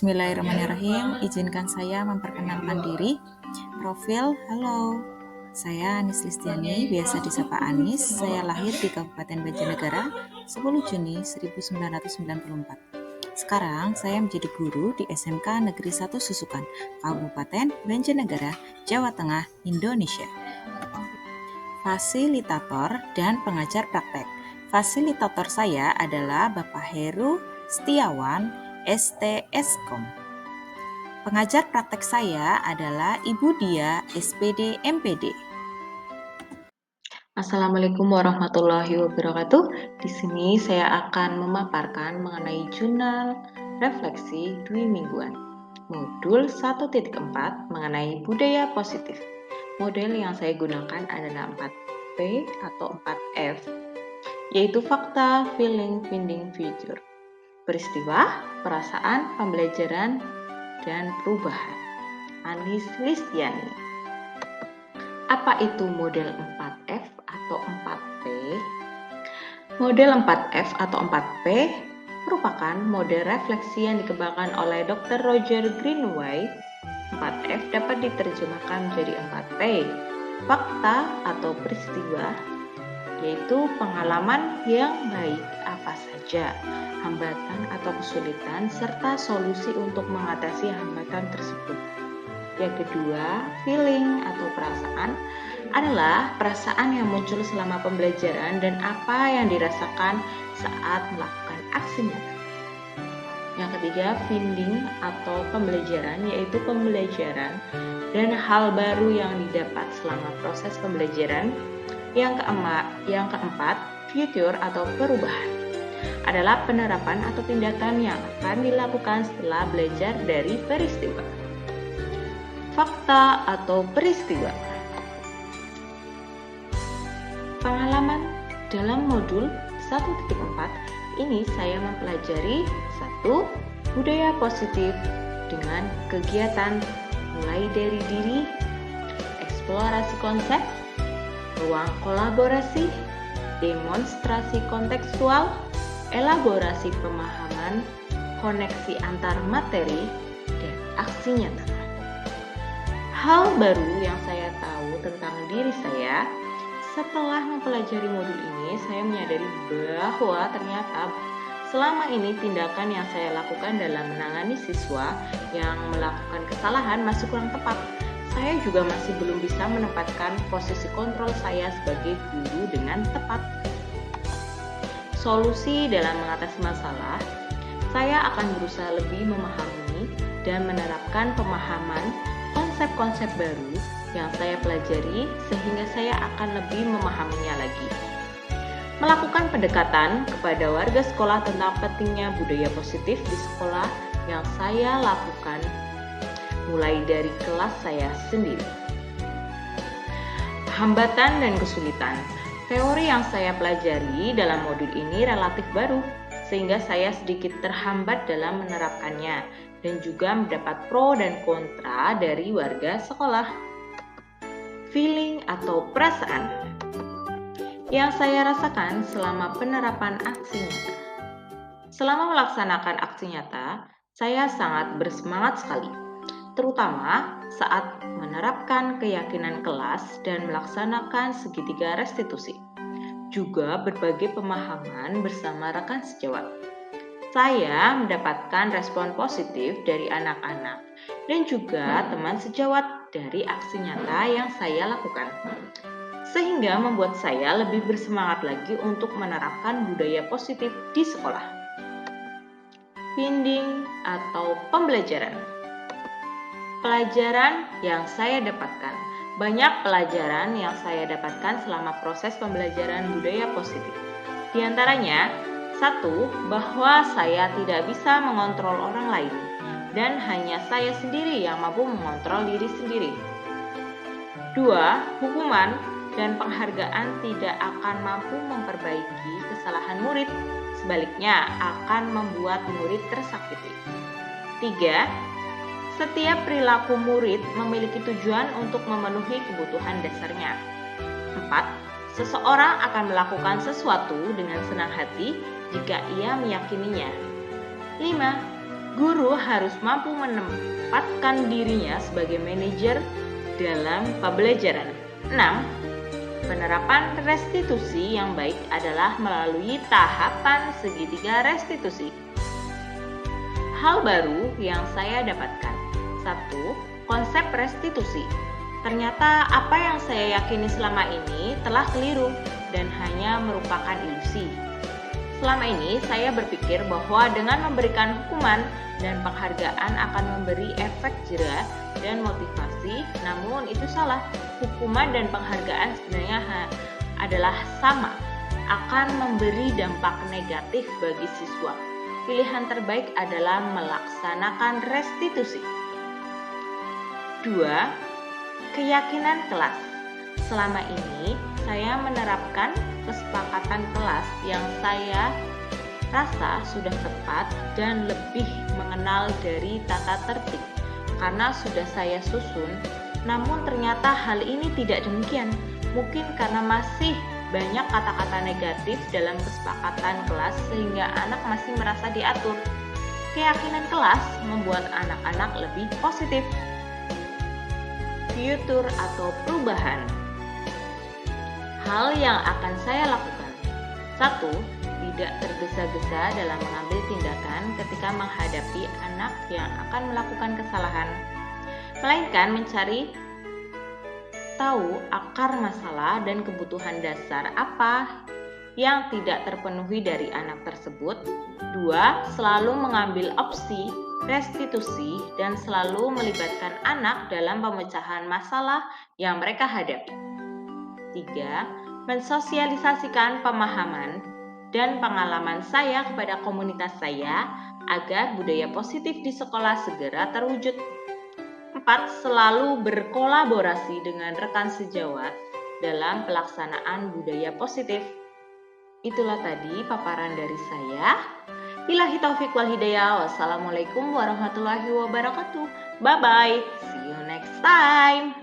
Bismillahirrahmanirrahim. Izinkan saya memperkenalkan diri. Profil, halo. Saya Anis Listiani, biasa disapa Anis. Saya lahir di Kabupaten Banjarnegara 10 Juni 1994. Sekarang saya menjadi guru di SMK Negeri 1 Susukan, Kabupaten Banjarnegara, Jawa Tengah, Indonesia. Fasilitator dan pengajar praktek. Fasilitator saya adalah Bapak Heru Setiawan, STSkom. Pengajar praktek saya adalah Ibu Dia, SPD MPD. Assalamualaikum warahmatullahi wabarakatuh. Di sini saya akan memaparkan mengenai jurnal refleksi dwi mingguan. Modul 1.4 mengenai budaya positif. Model yang saya gunakan adalah 4P atau 4F, yaitu fakta, feeling, finding, future. Peristiwa, perasaan, pembelajaran, dan perubahan. Anis Listiani. Apa itu model 4F atau 4P? Model 4F atau 4P merupakan model refleksi yang dikembangkan oleh Dr. Roger Greenaway. 4F dapat diterjemahkan menjadi 4P. Fakta atau peristiwa, yaitu pengalaman yang baik apa saja, hambatan atau kesulitan, serta solusi untuk mengatasi hambatan tersebut. Yang kedua, feeling atau perasaan adalah perasaan yang muncul selama pembelajaran dan apa yang dirasakan saat melakukan aksi nyata. Yang ketiga, finding atau pembelajaran, yaitu pembelajaran dan hal baru yang didapat selama proses pembelajaran. Yang keempat, future atau perubahan adalah penerapan atau tindakan yang akan dilakukan setelah belajar dari peristiwa. Fakta atau peristiwa. Pengalaman dalam modul 1.4 ini saya mempelajari 1. Budaya positif dengan kegiatan mulai dari diri, eksplorasi konsep, ruang kolaborasi, demonstrasi kontekstual, elaborasi pemahaman, koneksi antar materi, dan aksi nyata. Hal baru yang saya tahu tentang diri saya setelah mempelajari modul ini, saya menyadari bahwa ternyata selama ini tindakan yang saya lakukan dalam menangani siswa yang melakukan kesalahan masih kurang tepat. Saya juga masih belum bisa menempatkan posisi kontrol saya sebagai guru dengan tepat. Solusi dalam mengatasi masalah, saya akan berusaha lebih memahami dan menerapkan pemahaman konsep-konsep baru yang saya pelajari sehingga saya akan lebih memahaminya lagi. Melakukan pendekatan kepada warga sekolah tentang pentingnya budaya positif di sekolah yang saya lakukan mulai dari kelas saya sendiri. Hambatan dan kesulitan. Teori yang saya pelajari dalam modul ini relatif baru, sehingga saya sedikit terhambat dalam menerapkannya dan juga mendapat pro dan kontra dari warga sekolah. Feeling atau perasaan yang saya rasakan selama penerapan aksi nyata. Selama melaksanakan aksi nyata, saya sangat bersemangat sekali, terutama saat menerapkan keyakinan kelas dan melaksanakan segitiga restitusi. Juga berbagai pemahaman bersama rekan sejawat. Saya mendapatkan respon positif dari anak-anak dan juga teman sejawat dari aksi nyata yang saya lakukan, sehingga membuat saya lebih bersemangat lagi untuk menerapkan budaya positif di sekolah. Finding atau pembelajaran. Pelajaran yang saya dapatkan. Banyak pelajaran yang saya dapatkan selama proses pembelajaran budaya positif. Di antaranya, 1. Bahwa saya tidak bisa mengontrol orang lain dan hanya saya sendiri yang mampu mengontrol diri sendiri. 2. Hukuman dan penghargaan tidak akan mampu memperbaiki kesalahan murid, sebaliknya akan membuat murid tersakiti. 3. Setiap perilaku murid memiliki tujuan untuk memenuhi kebutuhan dasarnya. 4. Seseorang akan melakukan sesuatu dengan senang hati jika ia meyakininya. 5. Guru harus mampu menempatkan dirinya sebagai manajer dalam pembelajaran. 6. Penerapan restitusi yang baik adalah melalui tahapan segitiga restitusi. Hal baru yang saya dapatkan. 1. Konsep restitusi. Ternyata apa yang saya yakini selama ini telah keliru dan hanya merupakan ilusi. Selama ini saya berpikir bahwa dengan memberikan hukuman dan penghargaan akan memberi efek jera dan motivasi, namun itu salah. Hukuman dan penghargaan sebenarnya adalah sama, akan memberi dampak negatif bagi siswa. Pilihan terbaik adalah melaksanakan restitusi. 2. Keyakinan kelas. Selama ini saya menerapkan kesepakatan kelas yang saya rasa sudah tepat dan lebih mengenal dari tata tertib karena sudah saya susun. Namun ternyata hal ini tidak demikian. Mungkin karena masih banyak kata-kata negatif dalam kesepakatan kelas sehingga anak masih merasa diatur. Keyakinan kelas membuat anak-anak lebih positif. Future atau perubahan. Hal yang akan saya lakukan. 1. Tidak tergesa-gesa dalam mengambil tindakan ketika menghadapi anak yang akan melakukan kesalahan, melainkan mencari tahu akar masalah dan kebutuhan dasar apa yang tidak terpenuhi dari anak tersebut. 2. Selalu mengambil opsi restitusi dan selalu melibatkan anak dalam pemecahan masalah yang mereka hadapi. 3. Mensosialisasikan pemahaman dan pengalaman saya kepada komunitas saya agar budaya positif di sekolah segera terwujud. 4. Selalu berkolaborasi dengan rekan sejawat dalam pelaksanaan budaya positif. Itulah tadi paparan dari saya. Billahi taufiq wal hidayah. Wassalamualaikum warahmatullahi wabarakatuh. Bye-bye. See you next time.